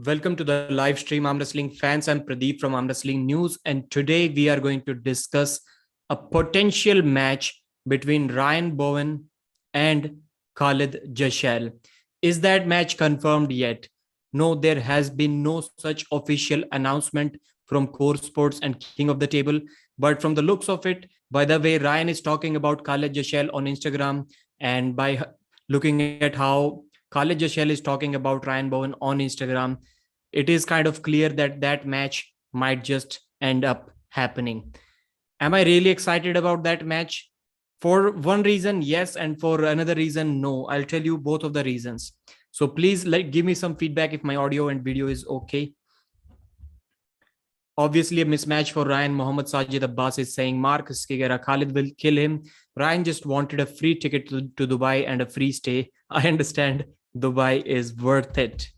Welcome to the live stream, Arm Wrestling fans. I'm Pradeep from Arm Wrestling News, and today we are going to discuss a potential match between Ryan Bowen and Khaled Jashell. Is that match confirmed yet? No, there has been no such official announcement from Core Sports and King of the Table. But from the looks of it, by the way, Ryan is talking about Khaled Jashell on Instagram, and by looking at how Khaled Jashell is talking about Ryan Bowen on Instagram, it is kind of clear that that match might just end up happening. Am I really excited about that match? For one reason, yes, and for another reason, no. I'll tell you both of the reasons. So please give me some feedback if my audio and video is okay. Obviously, a mismatch for Ryan. Mohammad Sajid Abbas is saying Marcus Kigera, Khalid will kill him. Ryan just wanted a free ticket to Dubai and a free stay. I understand Dubai is worth it.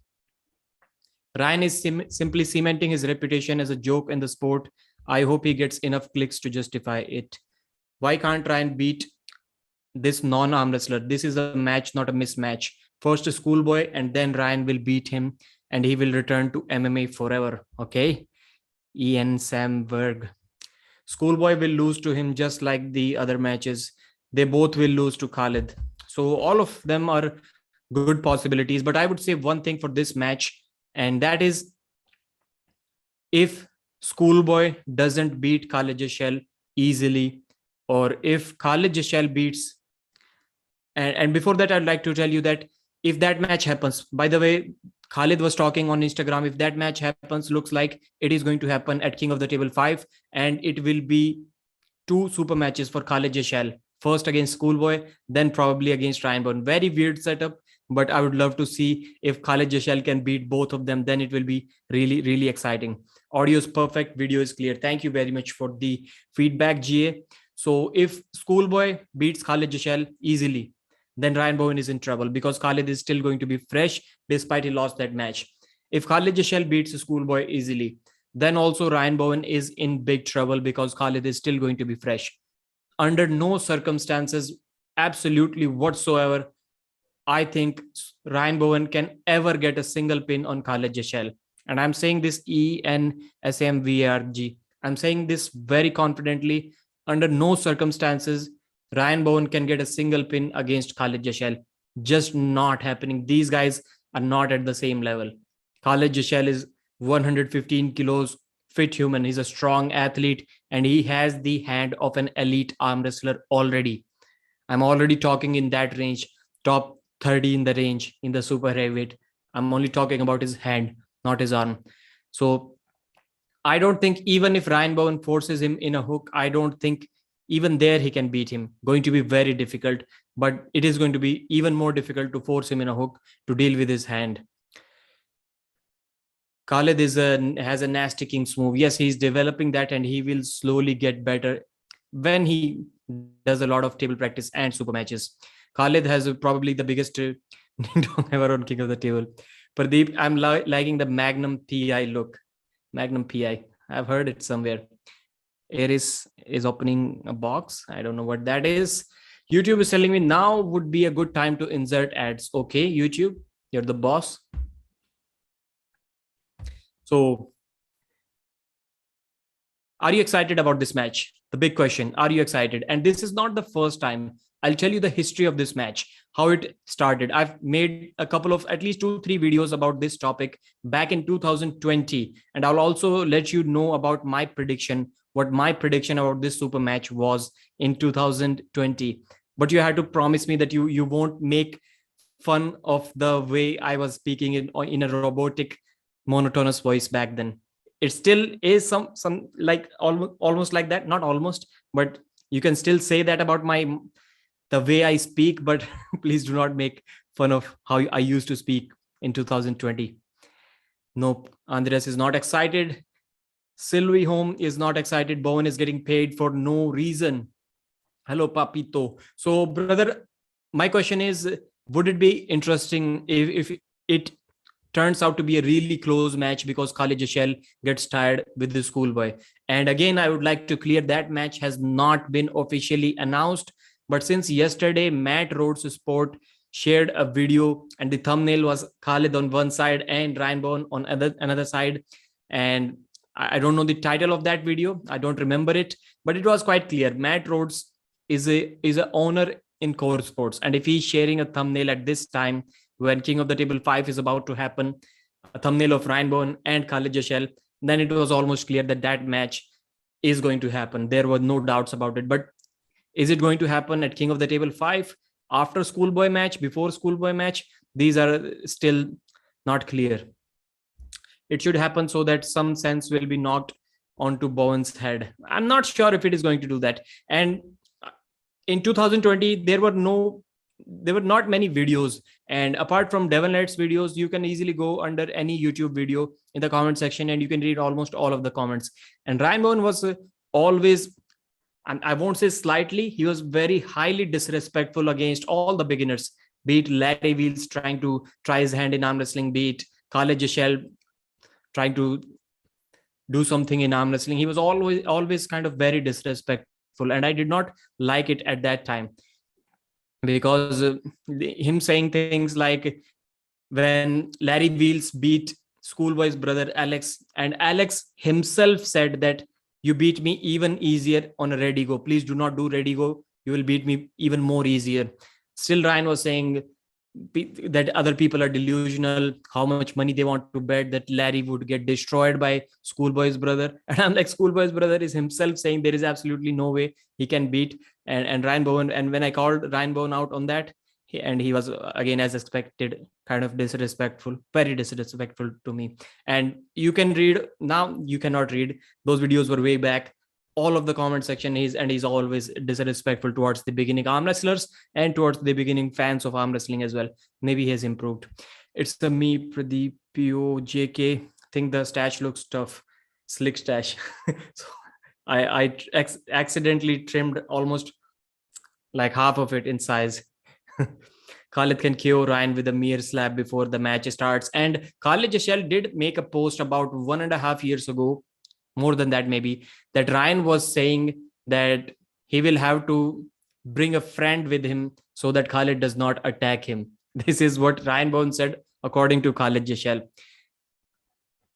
Ryan is simply cementing his reputation as a joke in the sport. I hope he gets enough clicks to justify it. Why can't Ryan beat this non-arm wrestler? This is a match, not a mismatch. First a schoolboy, and then Ryan will beat him, and he will return to MMA forever. Okay? Ian Samberg. Schoolboy will lose to him just like the other matches. They both will lose to Khalid. So all of them are good possibilities. But I would say one thing for this match, and that is if Schoolboy doesn't beat Khaled Jashell easily, or if Khaled Jashell beats, and before that, I'd like to tell you that if that match happens, by the way, Khalid was talking on Instagram, if that match happens, looks like it is going to happen at King of the Table 5, and it will be two super matches for Khaled Jashell. First against Schoolboy, then probably against Ryan Bowen. Very weird setup, but I would love to see if Khaled Jashell can beat both of them. Then it will be really, really exciting. Audio is perfect, video is clear. Thank you very much for the feedback, GA. So if Schoolboy beats Khaled Jashell easily, then Ryan Bowen is in trouble because Khalid is still going to be fresh despite he lost that match. If Khaled Jashell beats Schoolboy easily, then also Ryan Bowen is in big trouble because Khalid is still going to be fresh. Under no circumstances, absolutely whatsoever, I think Ryan Bowen can ever get a single pin on Khaled Jashell. And I'm saying this ENSMVRG. I'm saying this very confidently. Under no circumstances, Ryan Bowen can get a single pin against Khaled Jashell. Just not happening. These guys are not at the same level. Khaled Jashell is 115 kilos, fit human. He's a strong athlete, and he has the hand of an elite arm wrestler already. I'm already talking in that range, top 30 in the range in the super heavyweight. I'm only talking about his hand, not his arm. So I don't think even if Ryan Bowen forces him in a hook, I don't think even there he can beat him. Going to be very difficult, but it is going to be even more difficult to force him in a hook to deal with his hand. Khaled has a nasty king's move. Yes, he's developing that, and he will slowly get better when he does a lot of table practice and super matches. Khaled has probably the biggest dog ever on King of the Table. Pradeep, I'm liking the Magnum PI look. Magnum PI. I've heard it somewhere. Aries is opening a box. I don't know what that is. YouTube is telling me now would be a good time to insert ads. Okay, YouTube, you're the boss. So, are you excited about this match? The big question, are you excited? And this is not the first time. I'll tell you the history of this match, how it started. I've made a couple of at least 2-3 videos about this topic back in 2020. And I'll also let you know about my prediction, what my prediction about this super match was in 2020. But you had to promise me that you won't make fun of the way I was speaking in a robotic, monotonous voice back then. It still is some like almost like that, not almost, but you can still say that about the way I speak, but please do not make fun of how I used to speak in 2020. Nope, Andreas is not excited. Sylvie Home is not excited. Bowen is getting paid for no reason. Hello, Papito. So, brother, my question is, would it be interesting if it turns out to be a really close match because Khaled Jashell gets tired with the schoolboy? And again, I would like to clear that match has not been officially announced. But since yesterday, Matt Rhodes Sport shared a video, and the thumbnail was Khaled on one side and Ryan Bowen on another side. And I don't know the title of that video. I don't remember it, but it was quite clear. Matt Rhodes is a owner in Core Sports, and if he's sharing a thumbnail at this time when King of the Table 5 is about to happen, a thumbnail of Ryan Bowen and Khaled Jashell, then it was almost clear that that match is going to happen. There were no doubts about it. But is it going to happen at King of the Table 5, after Schoolboy match, before Schoolboy match? These are still not clear. It should happen so that some sense will be knocked onto Bowen's head. I'm not sure if it is going to do that. And in 2020, there were not many videos. And apart from Devon Lett's videos, you can easily go under any YouTube video in the comment section and you can read almost all of the comments. And Ryan Bowen was always, and I won't say slightly, he was very highly disrespectful against all the beginners, be it Larry Wheels trying to try his hand in arm wrestling, be it Khaled Jashell trying to do something in arm wrestling. He was always kind of very disrespectful, and I did not like it at that time, because him saying things like, when Larry Wheels beat Schoolboy's brother Alex, and Alex himself said that you beat me even easier on a ready go. Please do not do ready go. You will beat me even more easier. Still, Ryan was saying that other people are delusional, how much money they want to bet that Larry would get destroyed by Schoolboy's brother. And I'm like, Schoolboy's brother is himself saying there is absolutely no way he can beat and Ryan Bowen. And when I called Ryan Bowen out on that, he was again, as expected, kind of disrespectful, very disrespectful to me. And you can read now, you cannot read, those videos were way back. All of the comment section he's always disrespectful towards the beginning arm wrestlers and towards the beginning fans of arm wrestling as well. Maybe he has improved. It's the me, Pradeep, JK. I think the stash looks tough. Slick stash. So I accidentally trimmed almost like half of it in size. Khaled can KO Ryan with a mere slap before the match starts. And Khaled Jashell did make a post about 1.5 years ago, more than that maybe, that Ryan was saying that he will have to bring a friend with him so that Khaled does not attack him. This is what Ryan Bowen said, according to Khaled Jashell.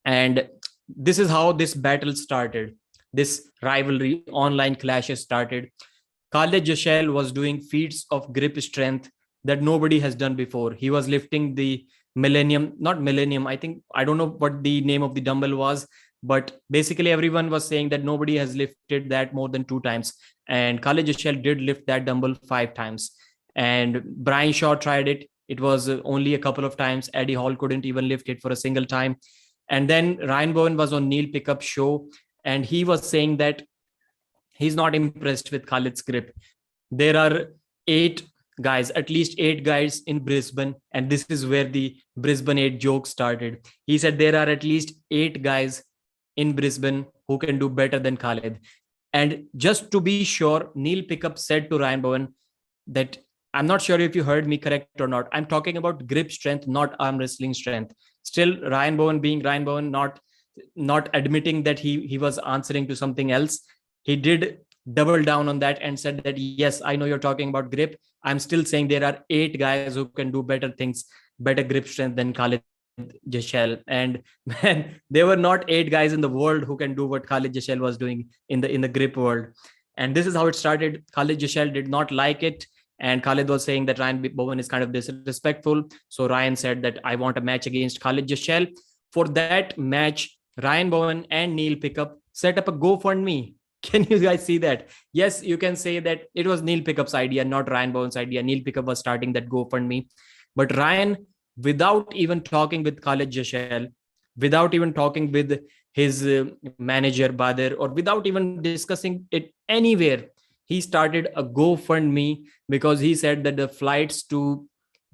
And this is how this battle started. This rivalry, online clashes started. Khaled Jashell was doing feats of grip strength that nobody has done before. He was lifting the not millennium, I don't know what the name of the dumbbell was, but basically everyone was saying that nobody has lifted that more than 2 times. And Khaled Jashell did lift that dumbbell 5 times. And Brian Shaw tried it. It was only a couple of times. Eddie Hall couldn't even lift it for a single time. And then Ryan Bowen was on Neil Pickup's show, and he was saying that he's not impressed with Khaled's grip. There are 8 guys, at least 8 guys in Brisbane, and this is where the Brisbane 8 joke started. He said there are at least 8 guys in Brisbane who can do better than Khaled. And just to be sure, Neil Pickup said to Ryan Bowen that, I'm not sure if you heard me correct or not, I'm talking about grip strength, not arm wrestling strength. Still, Ryan Bowen being Ryan Bowen, not admitting that he was answering to something else, he did double down on that and said that, yes, I know you're talking about grip. I'm still saying there are 8 guys who can do better things, better grip strength than Khaled Jashell. And man, there were not 8 guys in the world who can do what Khaled Jashell was doing in the grip world. And this is how it started. Khaled Jashell did not like it, and Khaled was saying that Ryan Bowen is kind of disrespectful. So Ryan said that I want a match against Khaled Jashell. For that match, Ryan Bowen and Neil Pickup set up a GoFundMe. Can you guys see that? Yes, you can say that it was Neil Pickup's idea, not Ryan Bowen's idea. Neil Pickup was starting that GoFundMe. But Ryan, without even talking with Khaled Jashell, without even talking with his manager Bader, or without even discussing it anywhere, he started a GoFundMe because he said that the flights to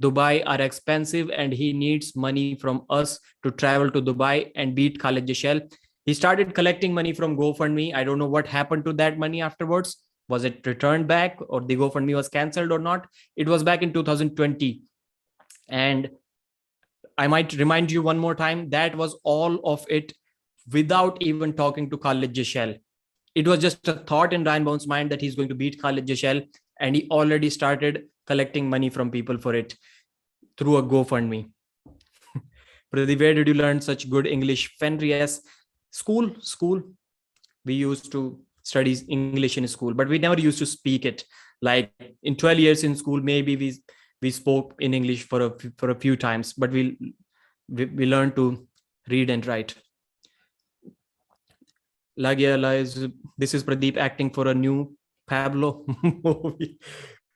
Dubai are expensive and he needs money from us to travel to Dubai and beat Khaled Jashell. He started collecting money from GoFundMe. I don't know what happened to that money afterwards. Was it returned back, or the GoFundMe was cancelled or not? It was back in 2020. And I might remind you one more time, that was all of it without even talking to Khaled Jashell. It was just a thought in Ryan Bowen's mind that he's going to beat Khaled Jashell, and he already started collecting money from people for it. through a GoFundMe. Pradeep, where did you learn such good English? Fenrir, yes. School. We used to study English in school, but we never used to speak it. Like in 12 years in school, maybe we spoke in English for a few times, but we learned to read and write. Lagya lies. This is Pradeep acting for a new Pablo movie.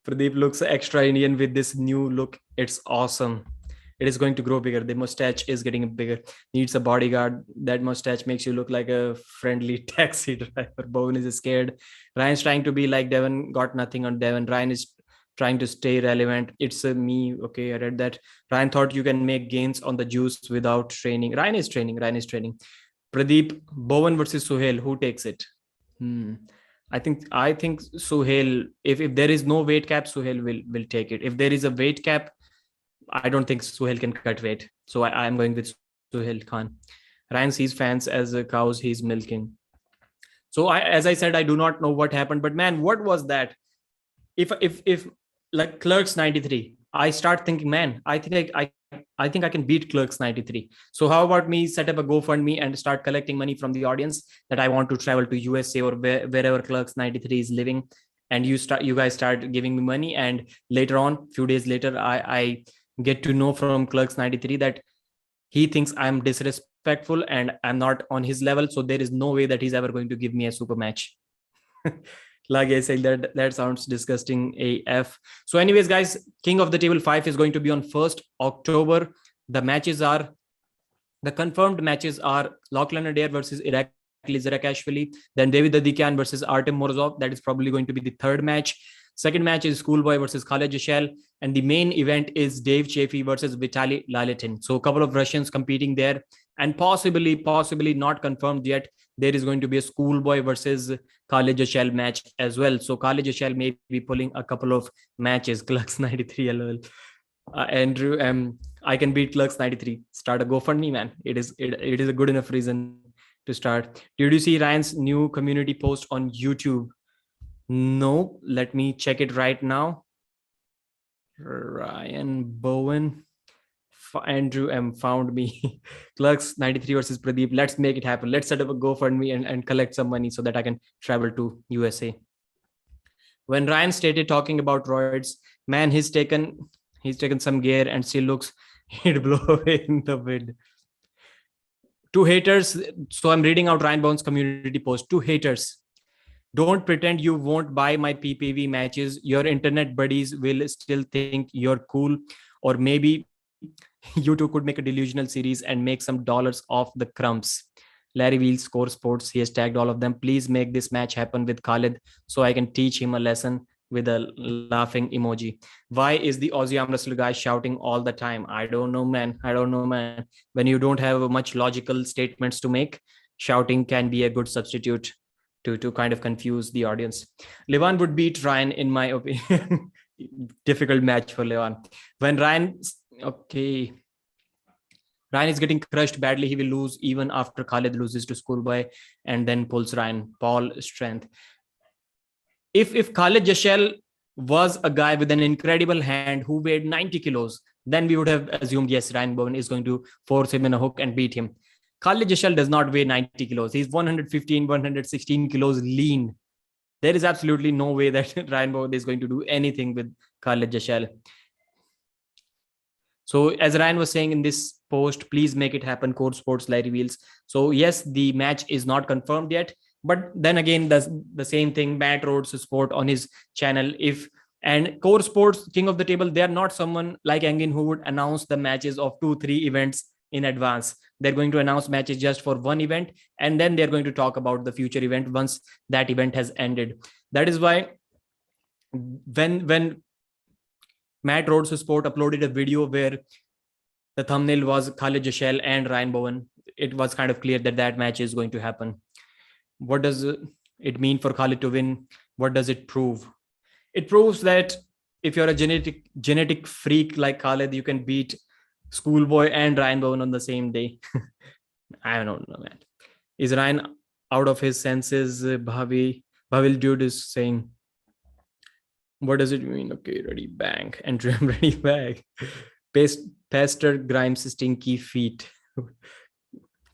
Pradeep looks extra Indian with this new look. It's awesome. It is going to grow bigger. The mustache is getting bigger. Needs a bodyguard. That mustache makes you look like a friendly taxi driver. Bowen is scared. Ryan's trying to be like Devon. Got nothing on Devon. Ryan is trying to stay relevant. It's me. Okay, I read that. Ryan thought you can make gains on the juice without training. Ryan is training. Pradeep, Bowen versus Suhail. Who takes it? I think Suhail. If there is no weight cap, Suhail will take it. If there is a weight cap, I don't think Suhail can cut weight. So I am going with Suhail Khan. Ryan sees fans as cows he's milking. So as I said, I do not know what happened, but man, what was that? If like Clerks 93, I start thinking, man, I think I can beat Clerks 93. So how about me set up a GoFundMe and start collecting money from the audience that I want to travel to USA or wherever Clerks 93 is living, and you guys start giving me money, and later on, few days later, I get to know from Clerks 93 that he thinks I'm disrespectful and I'm not on his level. So there is no way that he's ever going to give me a super match. Like I said, that sounds disgusting AF. So anyways, guys, King of the Table 5 is going to be on 1st October. The confirmed matches are Lachlan Adair versus Irakli Zarakashvili, then David Adikyan versus Artem Morozov. That is probably going to be the third match. Second match is Schoolboy versus Khaled, Jashell. And the main event is Dave Chaffee versus Vitaly Lalitin. So a couple of Russians competing there. And possibly not confirmed yet, there is going to be a Schoolboy versus Khaled Jashell match as well. So Khaled Jashell may be pulling a couple of matches. Clux 93 LOL. Andrew, I can beat Clux 93. Start a GoFundMe, man. It is a good enough reason to start. Did you see Ryan's new community post on YouTube? No, let me check it right now. Ryan Bowen, Andrew M found me. Clerks 93 versus Pradeep. Let's make it happen. Let's set up a GoFundMe and collect some money so that I can travel to USA. When Ryan stated talking about roids, man, he's taken some gear and still looks he'd blow away in the wind. Two haters. So I'm reading out Ryan Bowen's community post. Two haters. Don't pretend you won't buy my PPV matches. Your internet buddies will still think you're cool. Or maybe you two could make a delusional series and make some dollars off the crumbs. Larry Wheels, Score Sports, he has tagged all of them. Please make this match happen with Khaled so I can teach him a lesson with a laughing emoji. Why is the Aussie arm wrestler guy shouting all the time? I don't know, man. When you don't have much logical statements to make, shouting can be a good substitute to kind of confuse the audience. Levan would beat Ryan, in my opinion. Difficult match for Levan. When Ryan is getting crushed badly, he will lose even after Khaled loses to Schoolboy and then pulls Ryan. Paul strength. If Khaled Jashell was a guy with an incredible hand who weighed 90 kilos, then we would have assumed, yes, Ryan Bowen is going to force him in a hook and beat him. Khaled Jashell does not weigh 90 kilos. He's 115, 116 kilos lean. There is absolutely no way that Ryan Bowen is going to do anything with Khaled Jashell. So as Ryan was saying in this post, please make it happen, KOTT Sports Larry Wheels. So yes, the match is not confirmed yet. But then again, the same thing, Matt Rhodes Sport on his channel. And KOTT Sports, King of the Table, they are not someone like Engin who would announce the matches of 2-3 events in advance. They're going to announce matches just for one event, and then they're going to talk about the future event once that event has ended. That is why when Matt Rhodes Sport uploaded a video where the thumbnail was Khaled Jashell and Ryan Bowen, it was kind of clear that match is going to happen. What does it mean for Khaled to win? What does it prove? It proves that if you're a genetic freak like Khaled, you can beat Schoolboy and Ryan Bowen on the same day. I don't know, man. Is Ryan out of his senses? Bhavil Dude is saying, what does it mean? Okay, ready, bang. And ready, bang. Pastor Grimes' stinky feet.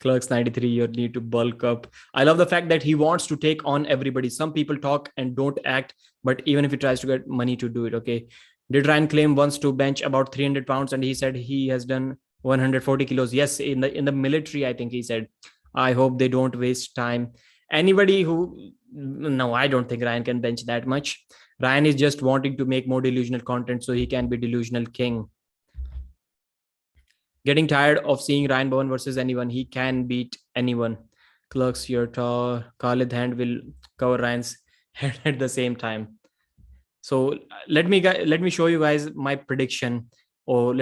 Clerks 93, you need to bulk up. I love the fact that he wants to take on everybody. Some people talk and don't act, but even if he tries to get money to do it, okay. Did Ryan claim once to bench about 300 pounds and he said he has done 140 kilos? Yes, in the military, I think he said. I hope they don't waste time. Anybody who, no, I don't think Ryan can bench that much. Ryan is just wanting to make more delusional content so he can be delusional king. Getting tired of seeing Ryan Bowen versus anyone. He can beat anyone. Clerks, your Khaled hand will cover Ryan's head at the same time. So let me show you guys my prediction. Or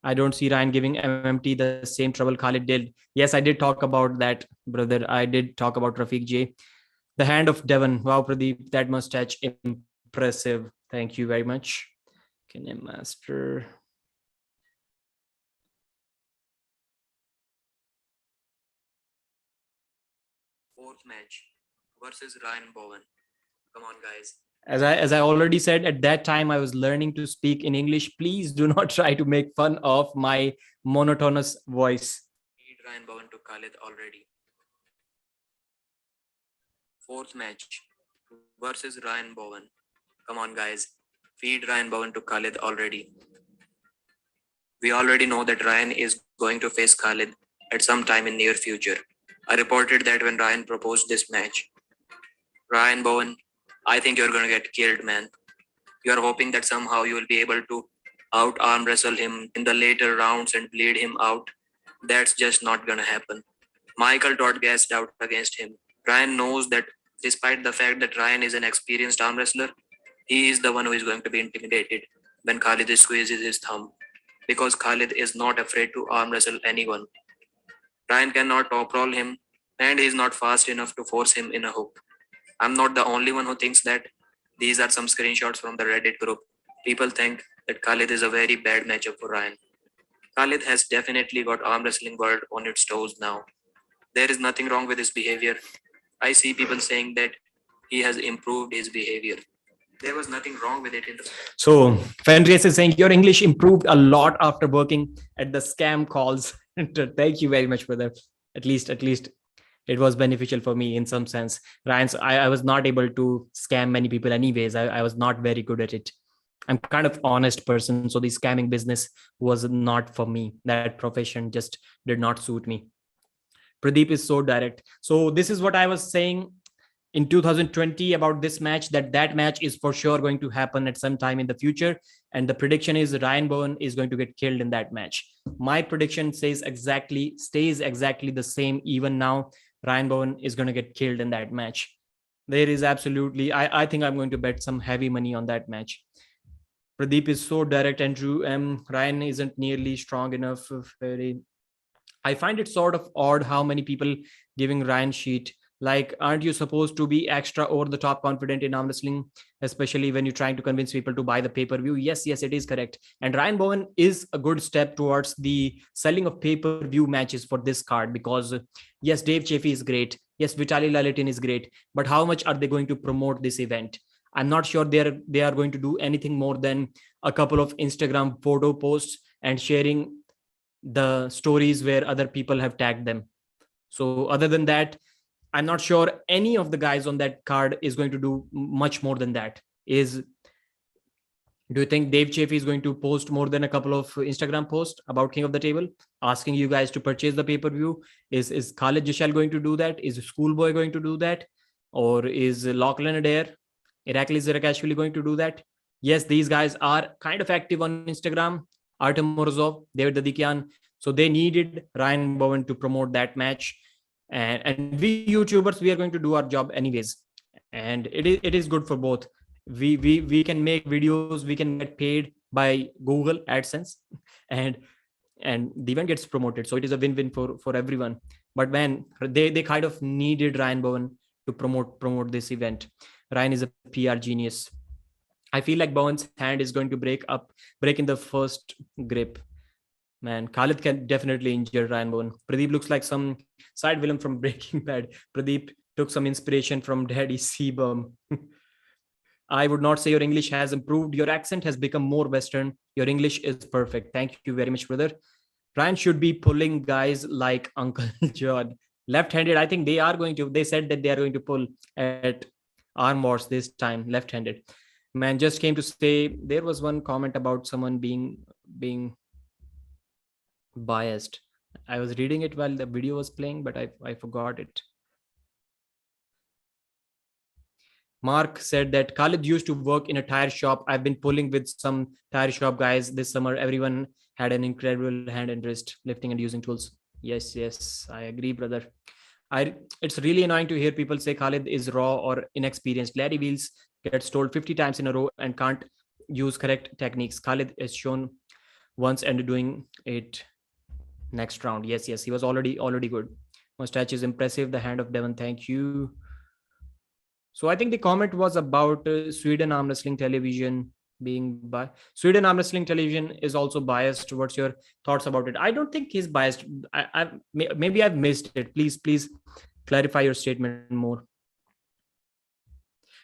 I don't see Ryan giving MMT the same trouble Khaled did. Yes, I did talk about that, brother. I did talk about Rafiq J. The hand of Devon. Wow, Pradeep, that mustache impressive. Thank you very much. Can I master? Fourth match versus Ryan Bowen. Come on, guys. As I already said, at that time I was learning to speak in English. Please do not try to make fun of my monotonous voice. Feed Ryan Bowen to Khaled already. Fourth match versus Ryan Bowen. Come on, guys. Feed Ryan Bowen to Khaled already. We already know that Ryan is going to face Khaled at some time in near future. I reported that when Ryan proposed this match. Ryan Bowen, I think you're going to get killed, man. You're hoping that somehow you will be able to out arm wrestle him in the later rounds and bleed him out. That's just not going to happen. Michael Todd gassed out against him. Ryan knows that despite the fact that Ryan is an experienced arm wrestler, he is the one who is going to be intimidated when Khalid squeezes his thumb. Because Khalid is not afraid to arm wrestle anyone. Ryan cannot top roll him, and he is not fast enough to force him in a hook. I'm not the only one who thinks that. These are some screenshots from the Reddit group. People think that Khalid is a very bad matchup for Ryan. Khalid has definitely got arm wrestling world on its toes now. There is nothing wrong with his behavior. I see people saying that he has improved his behavior. There was nothing wrong with it. So Fenris is saying your English improved a lot after working at the scam calls. Thank you very much for that. At least it was beneficial for me in some sense. Ryan's, I was not able to scam many people anyways. I was not very good at it. I'm kind of honest person, so the scamming business was not for me. That profession just did not suit me. Pradeep is so direct. So this is what I was saying in 2020 about this match, that match is for sure going to happen at some time in the future. And the prediction is Ryan Bowen is going to get killed in that match. My prediction stays exactly the same even now. Ryan Bowen is going to get killed in that match. There is absolutely, I think I'm going to bet some heavy money on that match. Pradeep is so direct, Andrew. Ryan isn't nearly strong enough. I find it sort of odd how many people giving Ryan shit. Like, aren't you supposed to be extra over the top confident in arm wrestling, especially when you're trying to convince people to buy the pay-per-view? Yes, it is correct. And Ryan Bowen is a good step towards the selling of pay-per-view matches for this card because, yes, Dave Chaffee is great. Yes, Vitaly Lalitin is great. But how much are they going to promote this event? I'm not sure they are going to do anything more than a couple of Instagram photo posts and sharing the stories where other people have tagged them. So other than that, I'm not sure any of the guys on that card is going to do much more than that. Do you think Dave Chaffee is going to post more than a couple of Instagram posts about King of the Table, asking you guys to purchase the pay-per-view? Is Khaled Jashell going to do that? Is Schoolboy going to do that? Or is Lachlan Adair, Iraklis Irakashvili going to do that? Yes, these guys are kind of active on Instagram. Artem Morozov, David Dadikian. So they needed Ryan Bowen to promote that match. And we YouTubers, we are going to do our job anyways. And it is good for both. We can make videos, we can get paid by Google AdSense, and the event gets promoted. So it is a win-win for everyone. But man, they kind of needed Ryan Bowen to promote this event. Ryan is a PR genius. I feel like Bowen's hand is going to break in the first grip. Man, Khaled can definitely injure Ryan Bowen. Pradeep looks like some side villain from Breaking Bad. Pradeep took some inspiration from Daddy Sebum. I would not say your English has improved. Your accent has become more Western. Your English is perfect. Thank you very much, brother. Ryan should be pulling guys like Uncle John. Left-handed, I think they are going to. They said that they are going to pull at arm wars this time, left-handed. Man just came to say there was one comment about someone being biased. I was reading it while the video was playing, but I forgot it. Mark said that Khaled used to work in a tire shop. I've been pulling with some tire shop guys this summer. Everyone had an incredible hand and wrist lifting and using tools. Yes, I agree, brother. It's really annoying to hear people say Khaled is raw or inexperienced. Larry Wheels gets told 50 times in a row and can't use correct techniques. Khaled is shown once and doing it next round. Yes, he was already good. Mustache is impressive. The hand of Devon, thank you. So I think the comment was about Sweden Arm Wrestling Television being by Sweden Arm Wrestling Television is also biased. What's your thoughts about it? I don't think he's biased. Maybe I've missed it. Please clarify your statement more.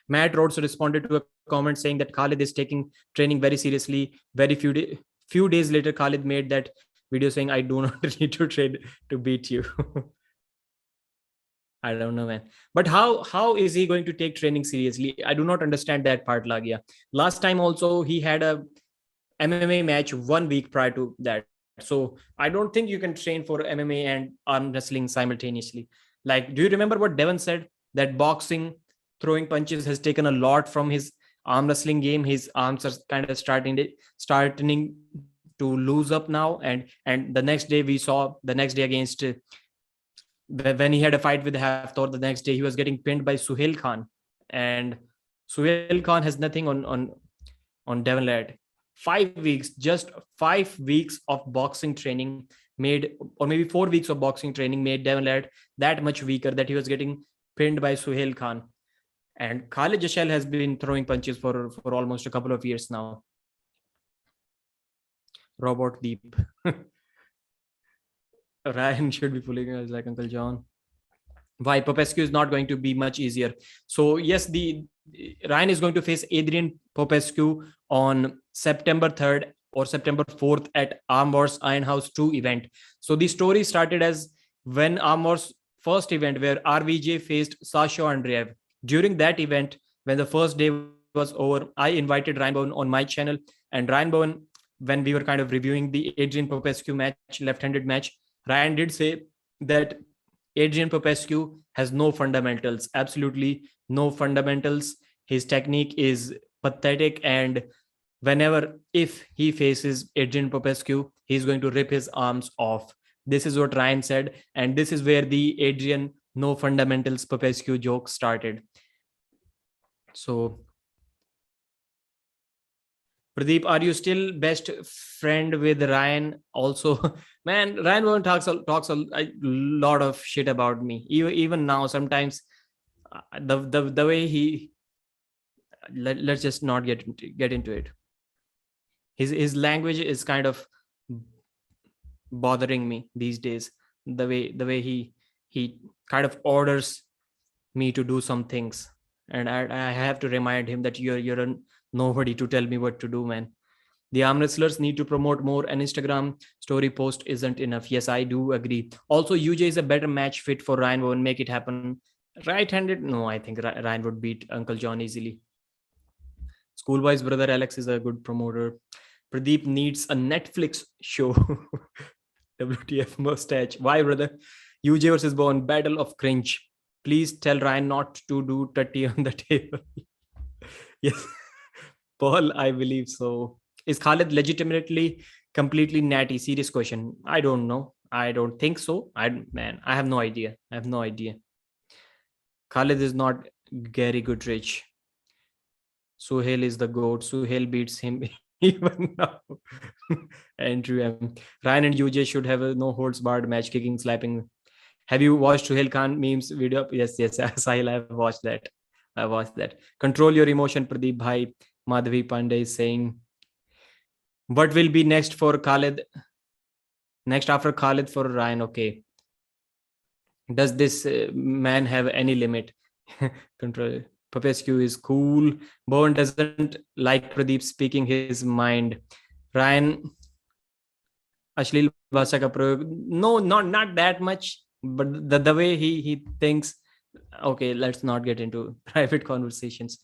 Matt Rhodes responded to a comment saying that Khaled is taking training very seriously. Very few days later, Khaled made that video saying, "I do not need to train to beat you." I don't know, man. But how is he going to take training seriously? I do not understand that part, Lagia. Last time also he had a MMA match 1 week prior to that. So I don't think you can train for MMA and arm wrestling simultaneously. Like, do you remember what Devon said? That boxing, throwing punches has taken a lot from his arm wrestling game. His arms are kind of starting to lose up now. And the next day against when he had a fight with Hafthor, the next day he was getting pinned by Suhail Khan, and Suhail Khan has nothing on Devon Laird. 5 weeks, just 5 weeks of boxing training made, or maybe 4 weeks of boxing training made Devon Laird that much weaker that he was getting pinned by Suhail Khan. And Khaled Jashell has been throwing punches for almost a couple of years now. Robot Deep. Ryan should be pulling us like Uncle John. Why? Popescu is not going to be much easier. So yes, the Ryan is going to face Adrian Popescu on September 3rd or September 4th at Arm Wars Iron House 2 event. So the story started as when Arm Wars first event where RVJ faced Sasha Andreev. During that event, when the first day was over, I invited Ryan Bowen on my channel, and Ryan Bowen, when we were kind of reviewing the Adrian Popescu match, left-handed match, Ryan did say that Adrian Popescu has no fundamentals, absolutely no fundamentals. His technique is pathetic, and if he faces Adrian Popescu, he's going to rip his arms off. This is what Ryan said, and this is where the Adrian no fundamentals Popescu joke started. So, Pradeep, are you still best friend with Ryan? Also, man, Ryan Bowen talks a lot of shit about me. Even now, sometimes the way he let's just not get into it. His language is kind of bothering me these days. The way he kind of orders me to do some things, and I have to remind him that you're a nobody to tell me what to do, man. The arm wrestlers need to promote more. An Instagram story post isn't enough. Yes, I do agree. Also, UJ is a better match fit for Ryan Bowen. Make it happen. Right-handed? No, I think Ryan would beat Uncle John easily. Schoolboy's brother Alex is a good promoter. Pradeep needs a Netflix show. WTF mustache. Why, brother? UJ versus Bowen, battle of cringe. Please tell Ryan not to do tutty on the table. Yes. Paul, I believe so. Is Khaled legitimately completely natty? Serious question. I don't know. I don't think so. I have no idea. Khaled is not Gary Goodrich. Suhail is the GOAT. Suhail beats him even now. Andrew M. Ryan and UJ should have a no holds barred match, kicking, slapping. Have you watched Suhail Khan memes video? Yes, Sahil, I've watched that. Control your emotion, Pradeep Bhai. Madhavi Pandey is saying, what will be next for Khaled? Next after Khaled for Ryan. Okay. Does this man have any limit? Control. Popescu is cool. Bowen doesn't like Pradeep speaking his mind. Ryan, Ashleel Bhasha ka prayog. No, not that much. But the way he thinks. Okay, let's not get into private conversations.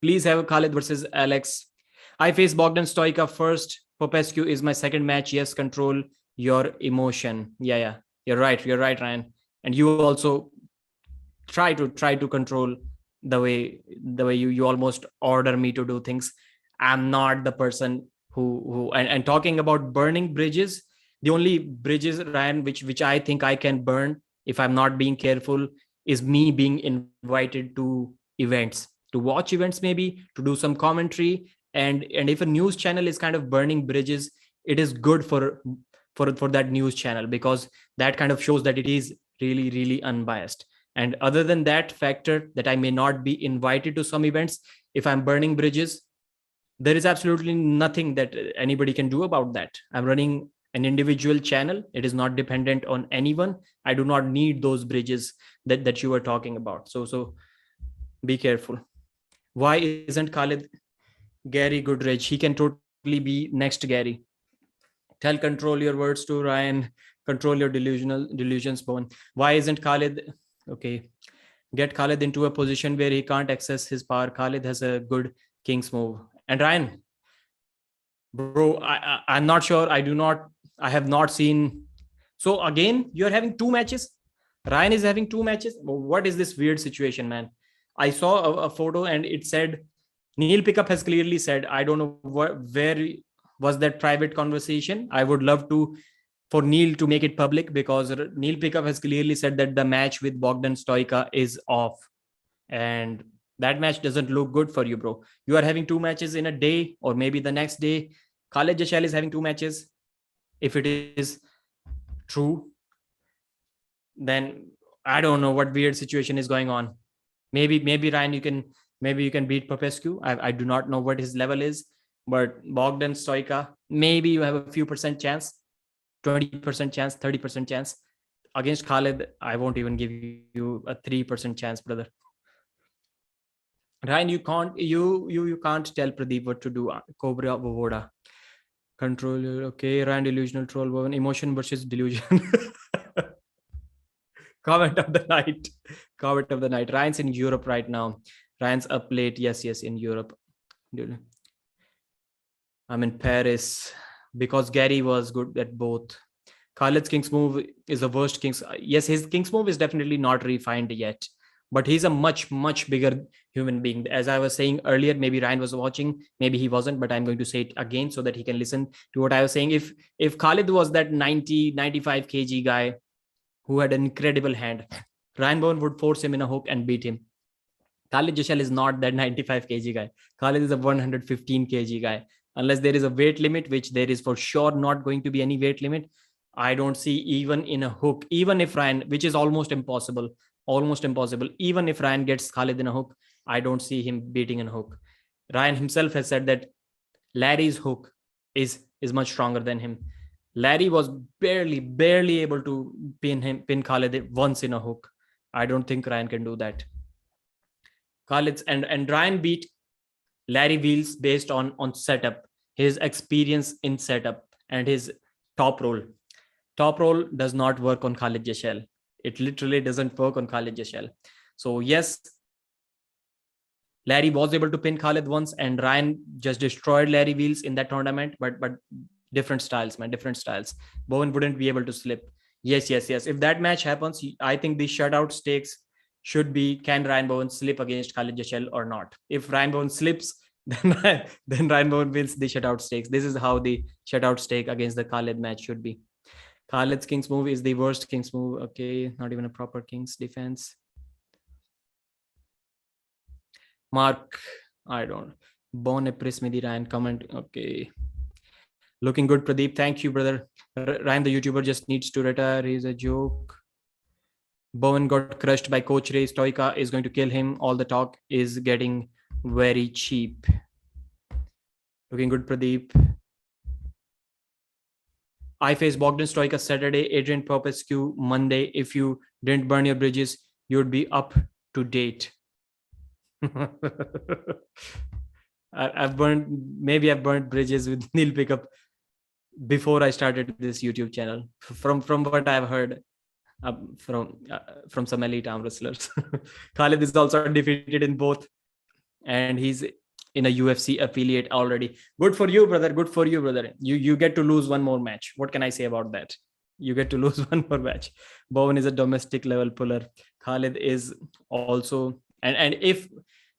Please have Khaled versus Alex. I face Bogdan Stoica first. Popescu is my second match. Yes, control your emotion. Yeah. You're right, Ryan. And you also try to control the way you almost order me to do things. I'm not the person who and talking about burning bridges, the only bridges, Ryan, which I think I can burn if I'm not being careful, is me being invited to events, to watch events, maybe to do some commentary. And if a news channel is kind of burning bridges, it is good for that news channel, because that kind of shows that it is really unbiased. And other than that factor, that I may not be invited to some events, if I'm burning bridges, there is absolutely nothing that anybody can do about that. I'm running an individual channel. It is not dependent on anyone. I do not need those bridges that you were talking about. So be careful. Why isn't Khalid Gary Goodridge? He can totally be next Gary. Tell control your words to Ryan. Control your delusions, Bowen. Why isn't Khalid okay? Get Khalid into a position where he can't access his power. Khalid has a good king's move. And Ryan, bro, I'm not sure. I have not seen. So again, you're having two matches. Ryan is having two matches. What is this weird situation, man? I saw a photo and it said Neil Pickup has clearly said, I don't know where was that private conversation. I would love to for Neil to make it public, because Neil Pickup has clearly said that the match with Bogdan Stoica is off. And that match doesn't look good for you, bro. You are having two matches in a day, or maybe the next day. Khaled Jashell is having two matches. If it is true, then I don't know what weird situation is going on. Maybe Ryan, you can beat Popescu. I do not know what his level is, but Bogdan Stoica, maybe you have a few percent chance, 20% chance, 30% chance. Against Khaled, I won't even give you a 3% chance, brother. Ryan, you can't tell Pradeep what to do. Cobra Vovoda. Control. Okay, Ryan, delusional troll. Woven. Emotion versus delusion. Comment of the night. Comment of the night. Ryan's in Europe right now. Ryan's up late. Yes, in Europe. I'm in Paris, because Gary was good at both. Khaled's King's move is the worst King's. Yes, his King's move is definitely not refined yet, but he's a much bigger human being. As I was saying earlier, maybe Ryan was watching, maybe he wasn't, but I'm going to say it again so that he can listen to what I was saying. If Khaled was that 95 kg guy who had an incredible hand, Ryan Bowen would force him in a hook and beat him. Khaled Jashell is not that 95 kg guy. Khaled is a 115 kg guy. Unless there is a weight limit, which there is for sure not going to be any weight limit, I don't see, even in a hook, even if Ryan, which is almost impossible, even if Ryan gets Khaled in a hook, I don't see him beating in a hook. Ryan himself has said that Larry's hook is much stronger than him. Larry was barely able to pin Khaled once in a hook. I don't think Ryan can do that. Khaled's and Ryan beat Larry Wheels based on setup, his experience in setup, and his top roll. Top roll does not work on Khaled Jashell. It literally doesn't work on Khaled Jashell. So yes, Larry was able to pin Khaled once, and Ryan just destroyed Larry Wheels in that tournament. But different styles, man, different styles. Bowen wouldn't be able to slip. Yes. If that match happens, I think the shutout stakes should be, can Ryan Bowen slip against Khaled Jashell or not? If Ryan Bowen slips, then Ryan Bowen wins the shutout stakes. This is how the shutout stake against the Khaled match should be. Khaled's King's move is the worst King's move. Okay, not even a proper King's defense. Mark, I don't. Bon Epris Midi Ryan comment. Okay. Looking good, Pradeep. Thank you, brother. Ryan, the YouTuber, just needs to retire. He's a joke. Bowen got crushed by Coach Ray. Stoica is going to kill him. All the talk is getting very cheap. Looking good, Pradeep. I face Bogdan Stoica Saturday, Adrian Popescu Monday. If you didn't burn your bridges, you'd be up to date. I've burnt bridges with Neil Pickup before I started this YouTube channel. From what I've heard from some elite arm wrestlers. Khaled is also undefeated in both, and he's in a UFC affiliate already. Good for you, brother. Good for you, brother. You get to lose one more match. What can I say about that? You get to lose one more match. Bowen is a domestic level puller. Khaled is also, and if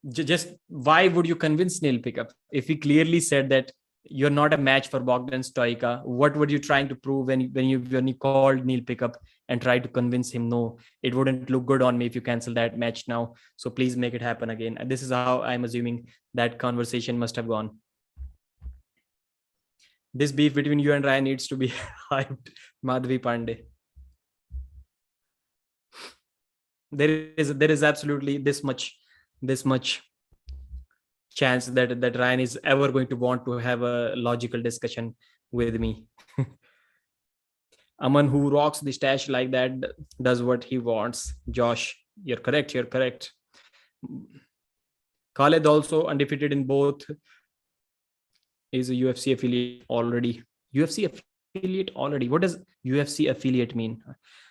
just why would you convince Neil Pickup if he clearly said that you're not a match for Bogdan Stoica? What were you trying to prove when you called Neil Pickup and tried to convince him? No, it wouldn't look good on me if you cancel that match now. So please make it happen again. And this is how I'm assuming that conversation must have gone. This beef between you and Ryan needs to be hyped. Madhvi Pandey. There is absolutely this much chance that Ryan is ever going to want to have a logical discussion with me. Aman, who rocks the stash like that, does what he wants. Josh, you're correct. Khaled also undefeated in both. Is a UFC affiliate already. UFC affiliate already. What does UFC affiliate mean?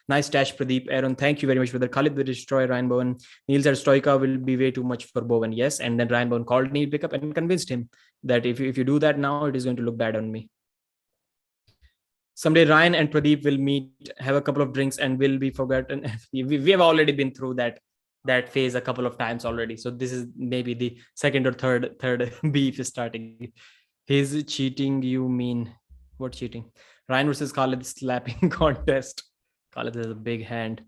Nice stash, Pradeep. Aaron, thank you very much for that. Khaled will destroy Ryan Bowen. Neil said Stoica will be way too much for Bowen. Yes. And then Ryan Bowen called Neil Pickup and convinced him that if you do that now, it is going to look bad on me. Someday Ryan and Pradeep will meet, have a couple of drinks, and will be forgotten. We have already been through that phase a couple of times already. So this is maybe the second or third beef is starting. His cheating, you mean? What cheating? Ryan versus Khaled slapping contest. Khaled has a big hand.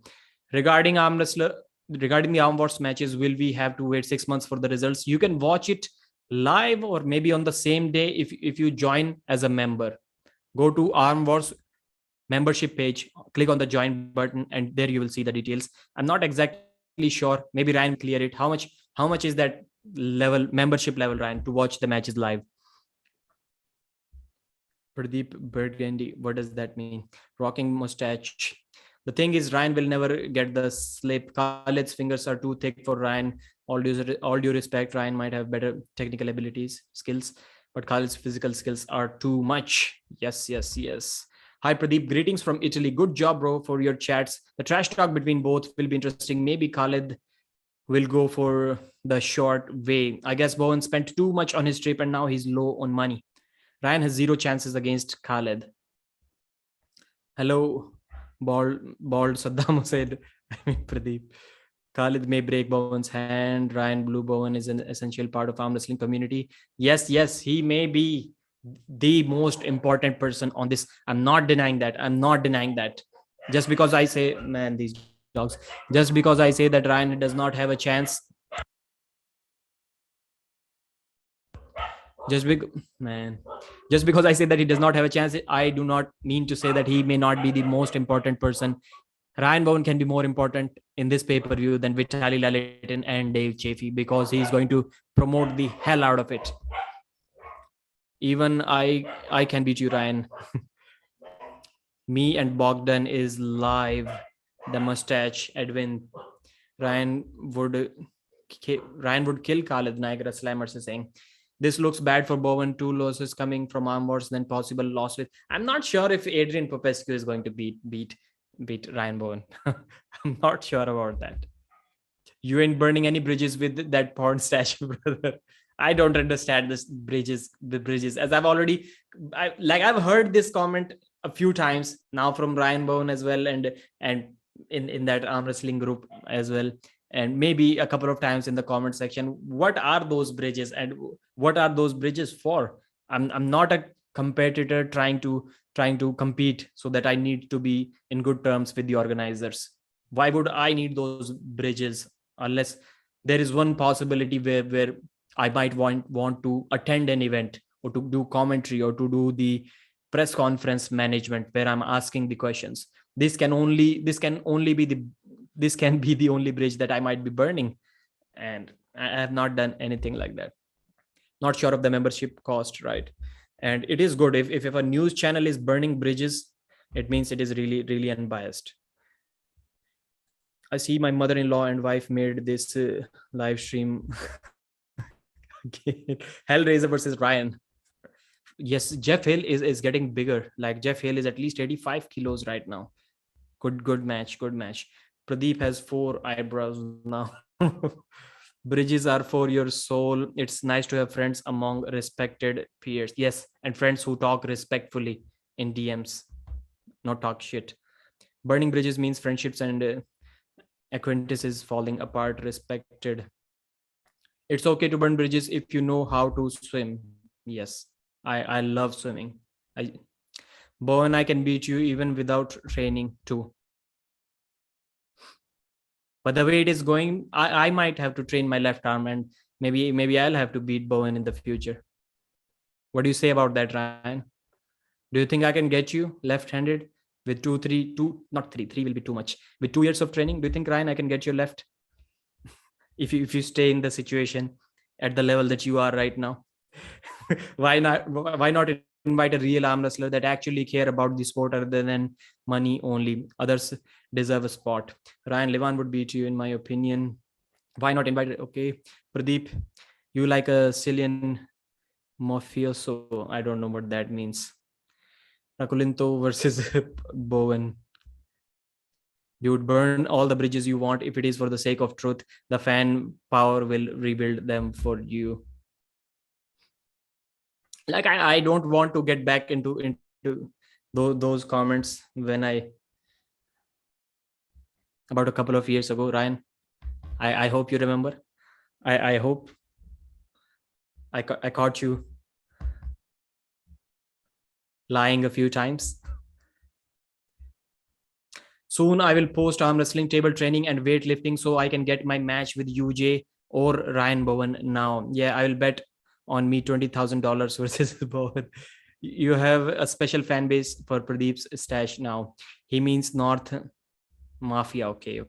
Regarding the arm wars matches, will we have to wait 6 months for the results? You can watch it live or maybe on the same day if you join as a member. Go to Arm Wars membership page, click on the join button, and there you will see the details. I'm not exactly sure. Maybe Ryan clear it. How much is that membership level, Ryan, to watch the matches live? Pradeep Burgundy, what does that mean? Rocking mustache. The thing is, Ryan will never get the slip. Khaled's fingers are too thick for Ryan. All due respect, Ryan might have better technical skills, but Khaled's physical skills are too much. Yes. Hi, Pradeep. Greetings from Italy. Good job, bro, for your chats. The trash talk between both will be interesting. Maybe Khaled will go for the short way. I guess Bowen spent too much on his trip and now he's low on money. Ryan has 0 chances against Khaled. Hello, bald Saddam said. Pradeep. Khaled may break Bowen's hand. Ryan Blue Bowen is an essential part of arm wrestling community. Yes, he may be the most important person on this. I'm not denying that. Just because I say, man, these dogs. Just because I say that Ryan does not have a chance. Just because I say that he does not have a chance, I do not mean to say that he may not be the most important person. Ryan Bowen can be more important in this pay-per-view than Vitaly Lalitin and Dave Chaffee because he's going to promote the hell out of it. Even I can beat you, Ryan. Me and Bogdan is live. The mustache, Edwin. Ryan would kill Khaled, Niagara Slammers is saying. This looks bad for Bowen. 2 losses coming from arm wars, then possible loss with. I'm not sure if Adrian Popescu is going to beat Ryan Bowen. I'm not sure about that. You ain't burning any bridges with that porn stash, brother. I don't understand the bridges. As I've heard this comment a few times now from Ryan Bowen as well, and in that arm wrestling group as well, and maybe a couple of times in the comment section. What are those bridges and what are those bridges for? I'm not a competitor trying to compete so that I need to be in good terms with the organizers. Why would I need those bridges unless there is one possibility where I might want to attend an event or to do commentary or to do the press conference management where I'm asking the questions. This can be the only bridge that I might be burning, and I have not done anything like that. Not sure of the membership cost, right? And it is good if a news channel is burning bridges, it means it is really, really unbiased. I see my mother-in-law and wife made this live stream. Hellraiser versus Ryan. Yes, Jeff Hill is getting bigger. Like Jeff Hill is at least 85 kilos right now. Good match. Good match. Pradeep has 4 eyebrows now. Bridges are for your soul. It's nice to have friends among respected peers. Yes, and friends who talk respectfully in DMs, not talk shit. Burning bridges means friendships and acquaintances falling apart, respected. It's okay to burn bridges if you know how to swim. Yes, I love swimming. I Bowen, I can beat you even without training too. But the way it is going, I might have to train my left arm, and maybe I'll have to beat Bowen in the future. What do you say about that, Ryan? Do you think I can get you left-handed with not three will be too much. With 2 years of training, do you think, Ryan, I can get you left? If you stay in the situation at the level that you are right now? Why not invite a real arm wrestler that actually care about the sport other than money only? Others deserve a spot. Ryan Levan would beat you, in my opinion. Why not invite? Okay, Pradeep, you like a Cillian mafioso. I don't know what that means. Rakulinto versus Bowen. You would burn all the bridges you want if it is for the sake of truth. The fan power will rebuild them for you. Like I don't want to get back into those comments when I about a couple of years ago, Ryan. I hope you remember. I hope I caught you lying a few times. Soon I will post arm wrestling, table training, and weightlifting so I can get my match with UJ or Ryan Bowen now. Yeah, I will bet on me $20,000 versus Bowen. You have a special fan base for Pradeep's stash now. He means North Mafia. Okay.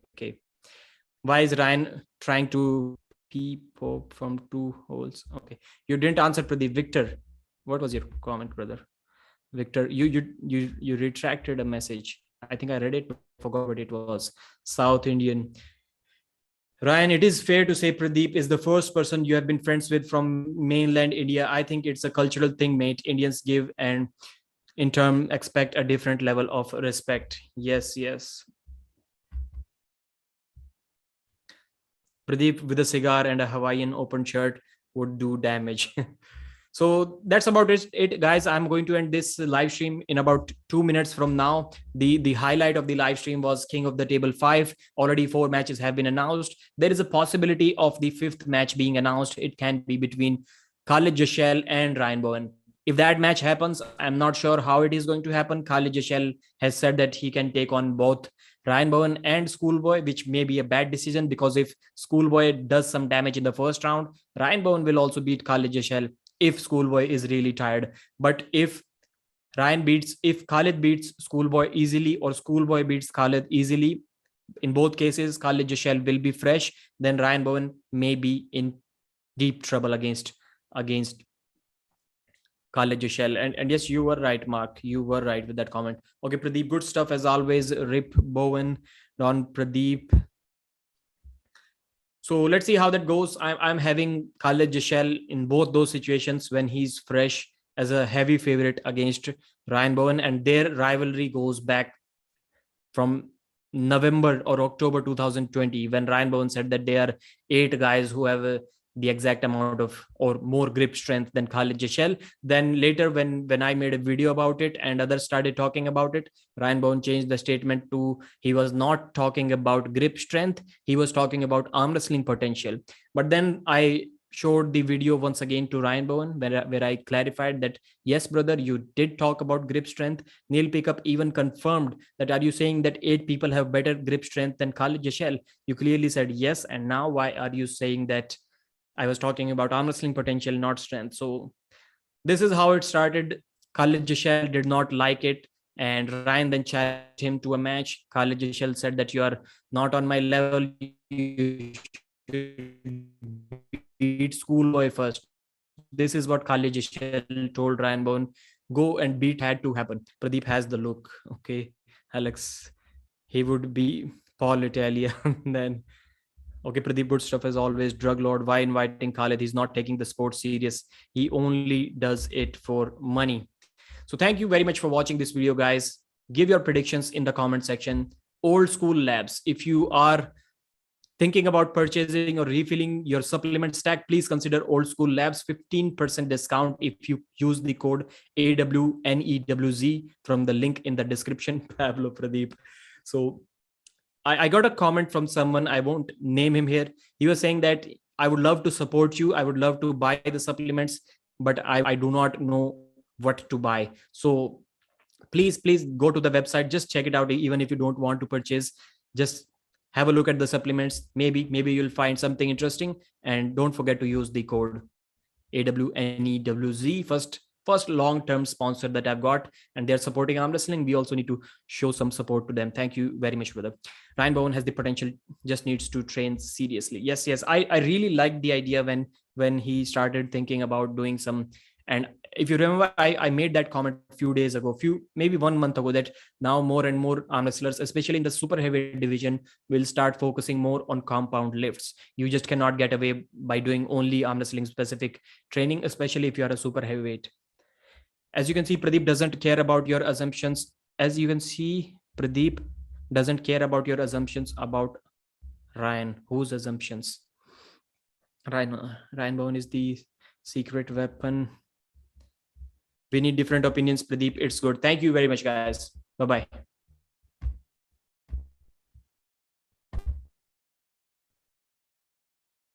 Why is Ryan trying to pee pop from 2 holes? Okay, you didn't answer, Pradeep. Victor, what was your comment, brother? Victor, you retracted a message. I think I read it, but forgot what it was. South Indian. Ryan, it is fair to say Pradeep is the first person you have been friends with from mainland India. I think it's a cultural thing, mate. Indians give and in turn expect a different level of respect. Yes. Pradeep with a cigar and a Hawaiian open shirt would do damage. So that's about it, guys. I'm going to end this live stream in about 2 minutes from now. The highlight of the live stream was King of the Table 5. Already 4 matches have been announced. There is a possibility of the 5th match being announced. It can be between Khaled, Jashell, and Ryan Bowen. If that match happens, I'm not sure how it is going to happen. Khaled Jashell has said that he can take on both Ryan Bowen and Schoolboy, which may be a bad decision because if Schoolboy does some damage in the first round, Ryan Bowen will also beat Khaled Jashell if Schoolboy is really tired. But if Khaled beats Schoolboy easily or Schoolboy beats Khaled easily, in both cases, Khaled Jashell will be fresh. Then Ryan Bowen may be in deep trouble against Khaled Jashell. And yes, you were right, Mark. You were right with that comment. Okay, Pradeep, good stuff as always. Rip Bowen, Don Pradeep. So let's see how that goes. I'm having Khaled Jashell in both those situations when he's fresh as a heavy favorite against Ryan Bowen, and their rivalry goes back from November or October 2020 when Ryan Bowen said that there are 8 guys who have the exact amount of or more grip strength than Khaled Jashell. Then later when I made a video about it and others started talking about it, Ryan Bowen changed the statement to he was not talking about grip strength, he was talking about arm wrestling potential. But then I showed the video once again to Ryan Bowen where I clarified that yes, brother, you did talk about grip strength. Neil Pickup even confirmed that are you saying that 8 people have better grip strength than Khaled Jashell? You clearly said yes, and now why are you saying that I was talking about arm wrestling potential, not strength? So this is how it started. Khaled Jashell did not like it, and Ryan then challenged him to a match. Khaled Jashell said that you are not on my level. You should beat Schoolboy first. This is what Khaled Jashell told Ryan Bowen. Go and beat had to happen. Pradeep has the look. Okay, Alex. He would be Paul Italia. And then, okay, Pradeep, good stuff as always. Drug Lord, why inviting Khaled? He's not taking the sport serious. He only does it for money. So thank you very much for watching this video, guys. Give your predictions in the comment section. Old school labs. If you are thinking about purchasing or refilling your supplement stack, please consider Old School Labs. 15% discount if you use the code AWNEWZ from the link in the description. Pablo Pradeep. So I got a comment from someone, I won't name him here. He was saying that I would love to support you. I would love to buy the supplements, but I do not know what to buy. So please go to the website, just check it out. Even if you don't want to purchase, just have a look at the supplements. Maybe you'll find something interesting, and don't forget to use the code AWNEWZ. First long-term sponsor that I've got, and they're supporting arm wrestling. We also need to show some support to them. Thank you very much, brother. Ryan Bowen has the potential, just needs to train seriously. Yes, I really liked the idea when he started thinking about doing some. And if you remember, I made that comment a few days ago, maybe 1 month ago, that now more and more arm wrestlers, especially in the super heavyweight division, will start focusing more on compound lifts. You just cannot get away by doing only arm wrestling specific training, especially if you are a super heavyweight. As you can see, Pradeep doesn't care about your assumptions. As you can see, Pradeep doesn't care about your assumptions about Ryan. Whose assumptions? Ryan Bowen is the secret weapon. We need different opinions, Pradeep. It's good. Thank you very much, guys. Bye-bye.